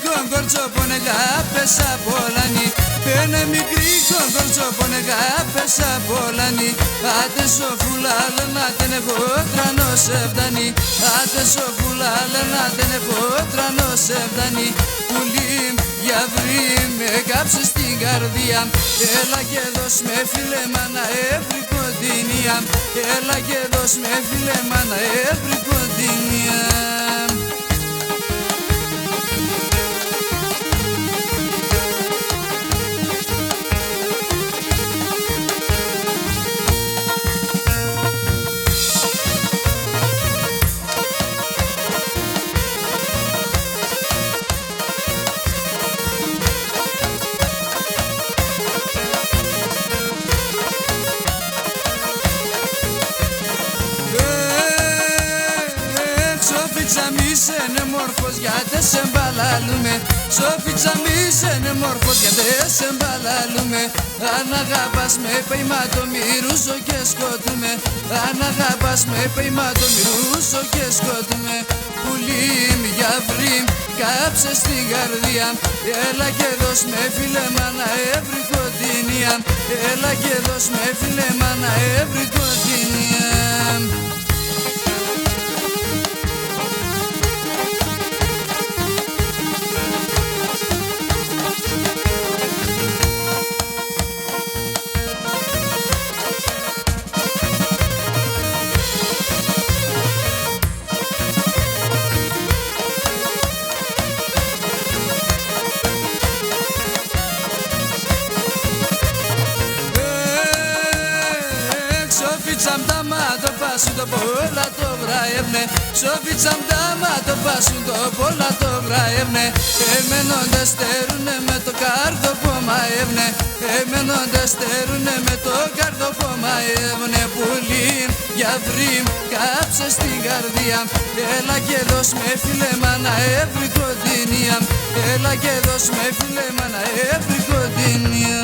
κογκορτσό πονεγά πέσα πολλανή. Ένα μικρή κογκορτσό πονεγά πέσα πολλανή. Άτε σοφούλα λένα τεν έχω τρανό σε φτάνει. Άτε σοφούλα λένα τεν έχω τρανό σε φτάνει. Πουλί για βρύ με κάψε στην καρδία. Έλα και δώσ' με φίλε μάνα εύρη κοντινία. Έλα και δώσ' με φίλε μάνα εύρη κοντινία. Σόφιτσα μη σένε μόρφος γιατί σε μπαλαλούμε. Σόφιτσα μη σένε μόρφος γιατί σε μπαλαλούμε. Αν αγαπάς με πέιμα το μυρούζω και σκοτούμε. Αν αγαπάς με πέιμα το μυρούζω και σκοτούμε. Πουλί για βρύ κάψε στην καρδία. Έλα και δώσ' με φίλε μάνα εύρη κοντινία. Έλα και δώσ' με φίλε μάνα εύρη κοντινία. Σόφιτσαμ τα μάτω πάσουν το πολλά το βραεύνε. Σόφιτσαμ τα μάτω πάσουν το πολλά το βραεύνε. Εμένοντε στερούνε με το κάρδο που μαεύνε. Εμένοντε στερούνε με το κάρδο που μαεύνε. Πουλί για βρύ κάψε στην καρδία. Έλα και δώσ' με φίλε μάνα εύρη κοντινία. Έλα και δώσ' με φίλε μάνα εύρη κοντινία.